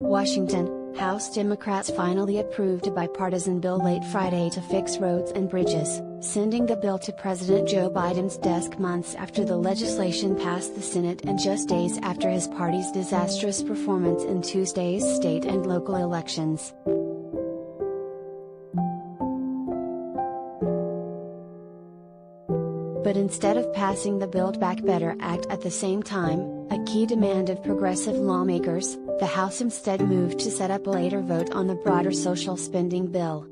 Washington, House Democrats finally approved a bipartisan bill late Friday to fix roads and bridges, sending the bill to President Joe Biden's desk months after the legislation passed the Senate and just days after his party's disastrous performance in Tuesday's state and local elections. But instead of passing the Build Back Better Act at the same time, a key demand of progressive lawmakers, the House instead moved to set up a later vote on the broader social spending bill.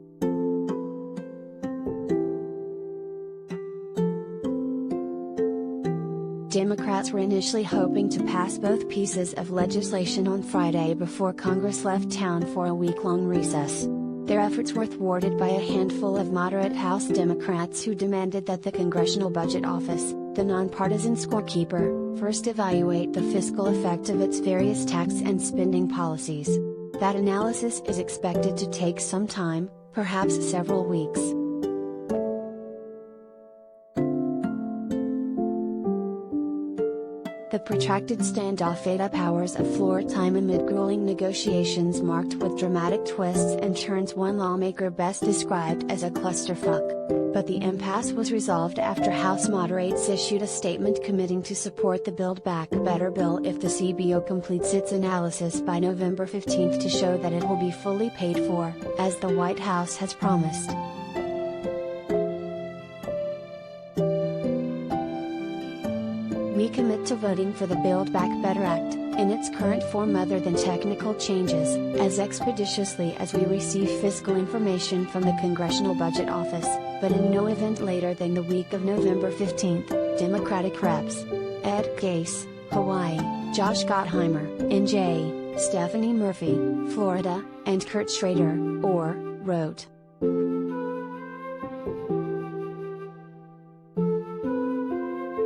Democrats were initially hoping to pass both pieces of legislation on Friday before Congress left town for a week-long recess. Their efforts were thwarted by a handful of moderate House Democrats who demanded that the Congressional Budget Office, the nonpartisan scorekeeper, first evaluate the fiscal effect of its various tax and spending policies. That analysis is expected to take some time, perhaps several weeks. The protracted standoff ate up hours of floor time amid grueling negotiations marked with dramatic twists and turns, one lawmaker best described as a clusterfuck. But the impasse was resolved after House moderates issued a statement committing to support the Build Back Better bill if the CBO completes its analysis by November 15 to show that it will be fully paid for, as the White House has promised. We commit to voting for the Build Back Better Act, in its current form other than technical changes, as expeditiously as we receive fiscal information from the Congressional Budget Office, but in no event later than the week of November 15, Democratic Reps. Ed Gase, Hawaii, Josh Gottheimer, NJ, Stephanie Murphy, Florida, and Kurt Schrader, OR, wrote.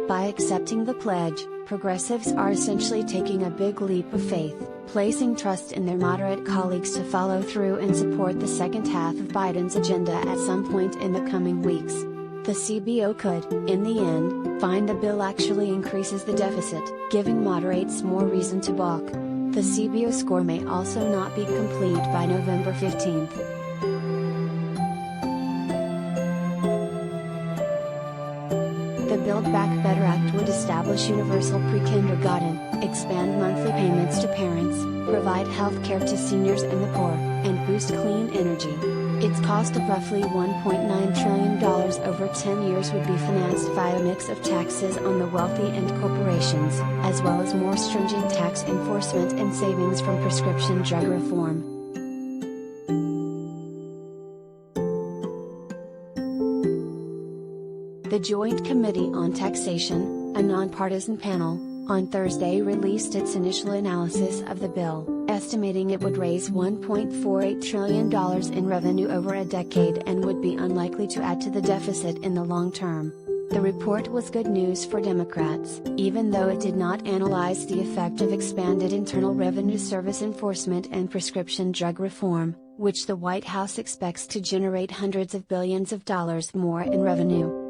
By accepting the pledge, progressives are essentially taking a big leap of faith, placing trust in their moderate colleagues to follow through and support the second half of Biden's agenda at some point in the coming weeks. The CBO could, in the end, find the bill actually increases the deficit, giving moderates more reason to balk. The CBO score may also not be complete by November 15. The Build Back Better Act would establish universal pre-kindergarten, expand monthly payments to parents, provide health care to seniors and the poor, and boost clean energy. Its cost of roughly $1.9 trillion over 10 years would be financed via a mix of taxes on the wealthy and corporations, as well as more stringent tax enforcement and savings from prescription drug reform. The Joint Committee on Taxation, a nonpartisan panel, on Thursday released its initial analysis of the bill, estimating it would raise $1.48 trillion in revenue over a decade and would be unlikely to add to the deficit in the long term. The report was good news for Democrats, even though it did not analyze the effect of expanded Internal Revenue Service enforcement and prescription drug reform, which the White House expects to generate hundreds of billions of dollars more in revenue.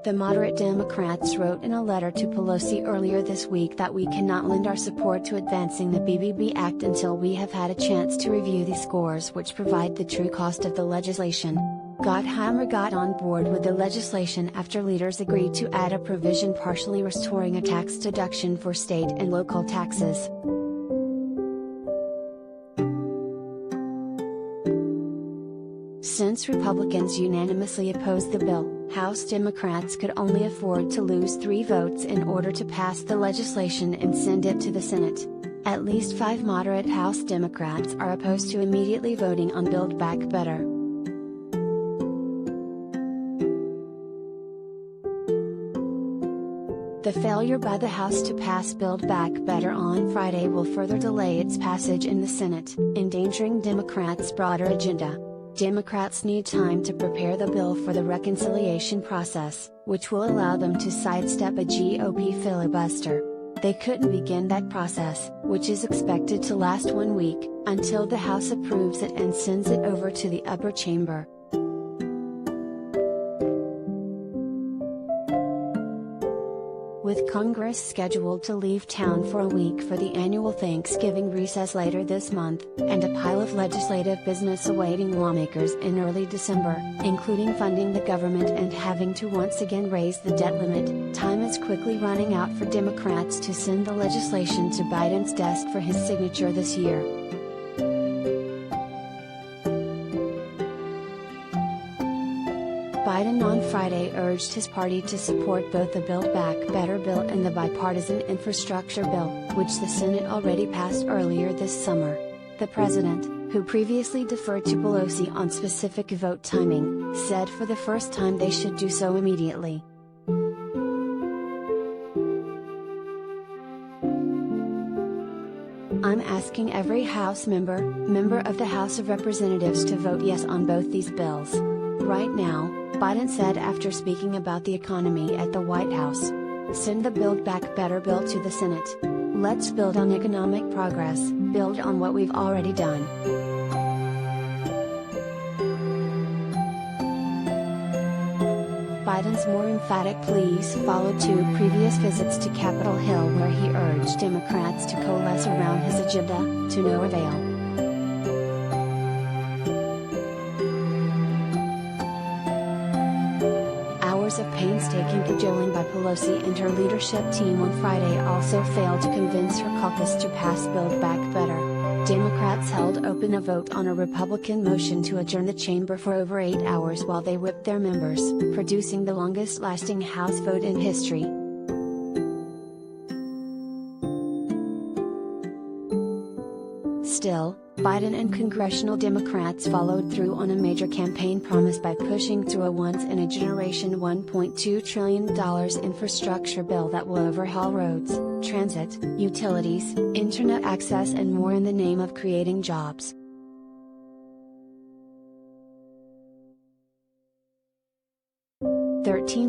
The moderate Democrats wrote in a letter to Pelosi earlier this week that we cannot lend our support to advancing the BBB Act until we have had a chance to review the scores which provide the true cost of the legislation. Gottheimer got on board with the legislation after leaders agreed to add a provision partially restoring a tax deduction for state and local taxes. Since Republicans unanimously opposed the bill, House Democrats could only afford to lose 3 votes in order to pass the legislation and send it to the Senate. At least 5 moderate House Democrats are opposed to immediately voting on Build Back Better. The failure by the House to pass Build Back Better on Friday will further delay its passage in the Senate, endangering Democrats' broader agenda. Democrats need time to prepare the bill for the reconciliation process, which will allow them to sidestep a GOP filibuster. They couldn't begin that process, which is expected to last 1 week, until the House approves it and sends it over to the upper chamber. With Congress scheduled to leave town for a week for the annual Thanksgiving recess later this month, and a pile of legislative business awaiting lawmakers in early December, including funding the government and having to once again raise the debt limit, time is quickly running out for Democrats to send the legislation to Biden's desk for his signature this year. Biden on Friday urged his party to support both the Build Back Better bill and the bipartisan infrastructure bill, which the Senate already passed earlier this summer. The president, who previously deferred to Pelosi on specific vote timing, said for the first time they should do so immediately. I'm asking every House member of the House of Representatives to vote yes on both these bills. Right now, Biden said after speaking about the economy at the White House. Send the Build Back Better bill to the Senate. Let's build on economic progress, build on what we've already done. Biden's more emphatic pleas followed two previous visits to Capitol Hill where he urged Democrats to coalesce around his agenda, to no avail. Hours of painstaking cajoling by Pelosi and her leadership team on Friday also failed to convince her caucus to pass Build Back Better. Democrats held open a vote on a Republican motion to adjourn the chamber for over 8 hours while they whipped their members, producing the longest-lasting House vote in history. Still, Biden and congressional Democrats followed through on a major campaign promise by pushing through a once-in-a-generation $1.2 trillion infrastructure bill that will overhaul roads, transit, utilities, internet access and more in the name of creating jobs.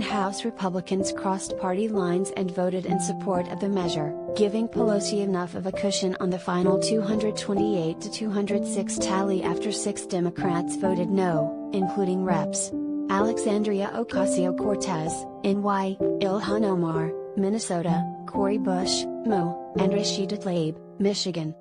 House Republicans crossed party lines and voted in support of the measure, giving Pelosi enough of a cushion on the final 228 to 206 tally after 6 Democrats voted no, including Reps. Alexandria Ocasio-Cortez, NY, Ilhan Omar, Minnesota, Cori Bush, Mo, and Rashida Tlaib, Michigan.